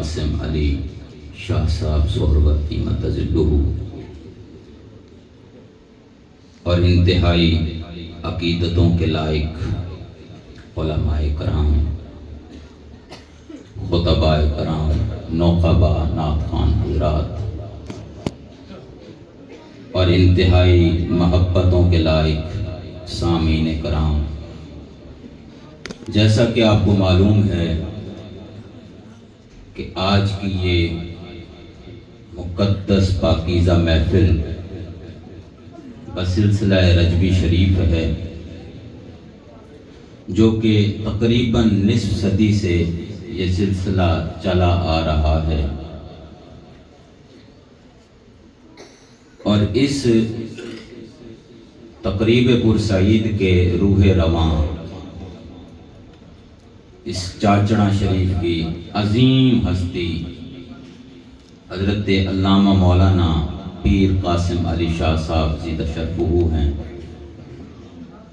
قاسم علی شاہ صاحب سہروردی متظلہ اور انتہائی عقیدتوں کے لائق علماء کرام، خطباء کرام، نوقبا، نعت خوان حضرات اور انتہائی محبتوں کے لائق سامعین کرام، جیسا کہ آپ کو معلوم ہے کہ آج کی یہ مقدس پاکیزہ محفل بسلسلہ رجبی شریف ہے، جو کہ تقریباً نصف صدی سے یہ سلسلہ چلا آ رہا ہے، اور اس تقریب پرسعید کے روح رواں اس چاچڑا شریف کی عظیم ہستی حضرت علامہ مولانا پیر قاسم علی شاہ صاحب زیدہ شرفہ ہیں۔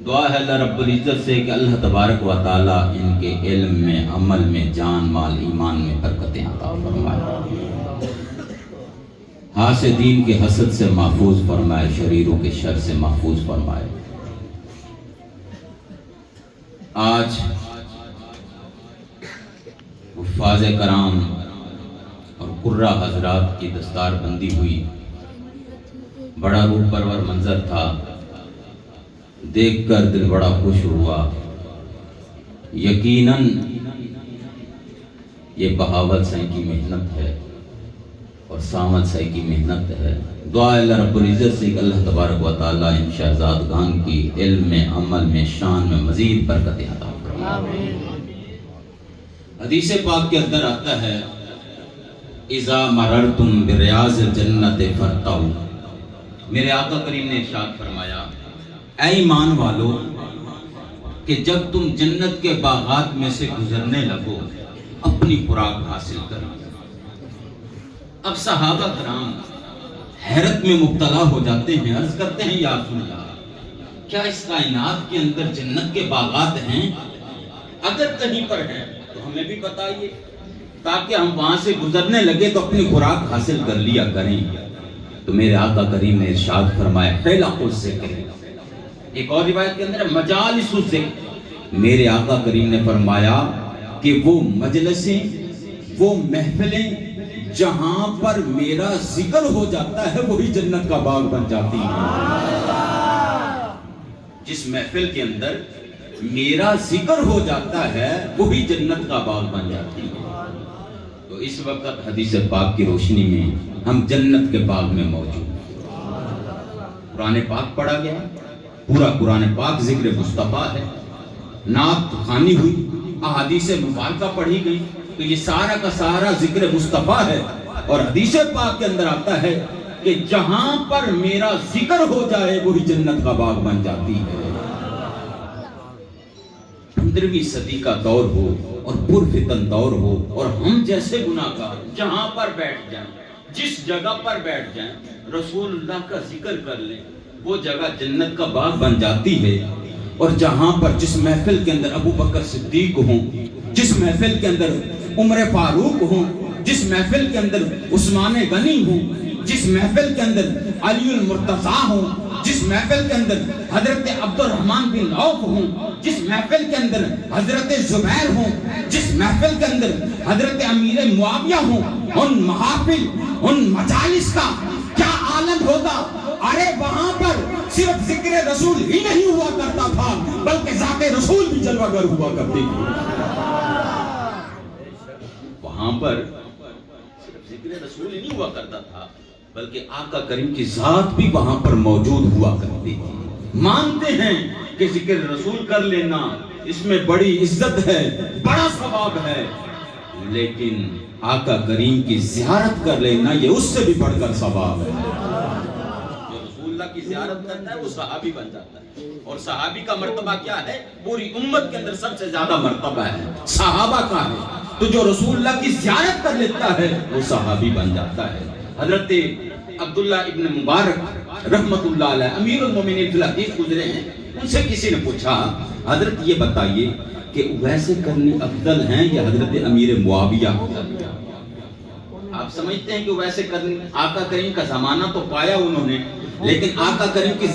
دعا ہے اللہ رب العزت سے کہ اللہ تبارک و تعالی ان کے علم میں، عمل میں، جان مال ایمان میں برکتیں عطا فرمائے، حاسدین کے حسد سے محفوظ فرمائے، شریروں کے شر سے محفوظ فرمائے۔ آج حفاظ کرام اور قرہ حضرات کی دستار بندی ہوئی، بڑا روح پرور منظر تھا، دیکھ کر دل بڑا خوش ہوا۔ یقیناً یہ بہاول سائی کی محنت ہے اور سامت سائی کی محنت ہے۔ دعا اللہ رب العزت سے کہ اللہ تبارک و تعالیٰ ان شہزادگان کی علم میں، عمل میں، شان میں مزید برکتیں عطا فرمائے۔ حدیث پاک کے اندر آتا ہے اذا مررتم بریاض الجنت فرتعوا، میرے آقا کریم نے ارشاد فرمایا اے ایمان والو کہ جب تم جنت کے باغات میں سے گزرنے لگو اپنی خوراک حاصل کرو۔ اب صحابہ کرام حیرت میں مبتلا ہو جاتے ہیں، عرض کرتے ہیں یا رسول اللہ کیا اس کائنات کے اندر جنت کے باغات ہیں؟ اگر کہیں پر ہیں تو ہمیں بھی بتائیے تاکہ ہم وہاں سے گزرنے لگے تو اپنی خوراک حاصل کر لیا کریں۔ تو میرے آقا کریم نے ارشاد فرمایا حلق الذکر، ایک اور روایت کے اندر مجالس الذکر، میرے آقا کریم نے فرمایا کہ وہ مجلسیں، وہ محفلیں جہاں پر میرا ذکر ہو جاتا ہے وہی جنت کا باغ بن جاتی ہے۔ جس محفل کے اندر میرا ذکر ہو جاتا ہے وہی جنت کا باغ بن جاتی ہے۔ تو اس وقت حدیث پاک کی روشنی میں ہم جنت کے باغ میں موجود، قرآن پاک پڑھا گیا، پورا قرآن پاک ذکر مصطفیٰ ہے، نعت خوانی ہوئی، احادیث مبارکہ پڑھی گئی، تو یہ سارا کا سارا ذکر مصطفیٰ ہے۔ اور حدیث پاک کے اندر آتا ہے کہ جہاں پر میرا ذکر ہو جائے وہی جنت کا باغ بن جاتی ہے۔ 15ویں صدی کا دور ہو اور پرفتن دور ہو اور ہم جیسے گناہگار جہاں پر بیٹھ جائیں، جس جگہ پر بیٹھ جائیں، رسول اللہ کا ذکر کر لیں، وہ جگہ جنت کا باغ بن جاتی ہے۔ اور جہاں پر جس محفل کے اندر ابو بکر صدیق ہوں، جس محفل کے اندر عمر فاروق ہوں، جس محفل کے اندر عثمان غنی ہوں، جس محفل کے اندر علی المرتضیٰ ہوں، جس محفل کے اندر حضرت عبد الرحمن بن عوف ہوں، جس محفل کے اندر حضرت زبیر ہوں، جس محفل کے اندر حضرت امیر معاویہ ہوں، ان محافل، ان مجالس کا کیا عالم ہوگا۔ ارے وہاں پر صرف ذکر رسول ہی نہیں ہوا کرتا تھا بلکہ ذات رسول بھی جلوہ گر ہوا کرتی تھی۔ وہاں پر صرف ذکر رسول ہی نہیں ہوا کرتا تھا بلکہ آقا کریم کی ذات بھی وہاں پر موجود ہوا کرتی تھی۔ مانتے ہیں کہ ذکر رسول کر لینا اس میں بڑی عزت ہے، بڑا ثواب ہے، لیکن آقا کریم کی زیارت کر لینا یہ اس سے بھی بڑھ کر ثواب ہے۔ جو رسول اللہ کی زیارت کرتا ہے وہ صحابی بن جاتا ہے، اور صحابی کا مرتبہ کیا ہے؟ پوری امت کے اندر سب سے زیادہ مرتبہ ہے صحابہ کا ہے۔ تو جو رسول اللہ کی زیارت کر لیتا ہے وہ صحابی بن جاتا ہے۔ حضرت عبداللہ ابن مبارک رحمت اللہ علیہ امیر المومنین فی الحدیث گزرے ہیں، ان سے کسی نے پوچھا حضرت یہ بتائیے کہ ویسے کرنی افضل ہیں یا حضرت امیر معاویہ؟ آپ سمجھتے ہیں کہ ویسے کرنے آقا کریم کا زمانہ تو پایا انہوں نے، لیکن آقا کریم کی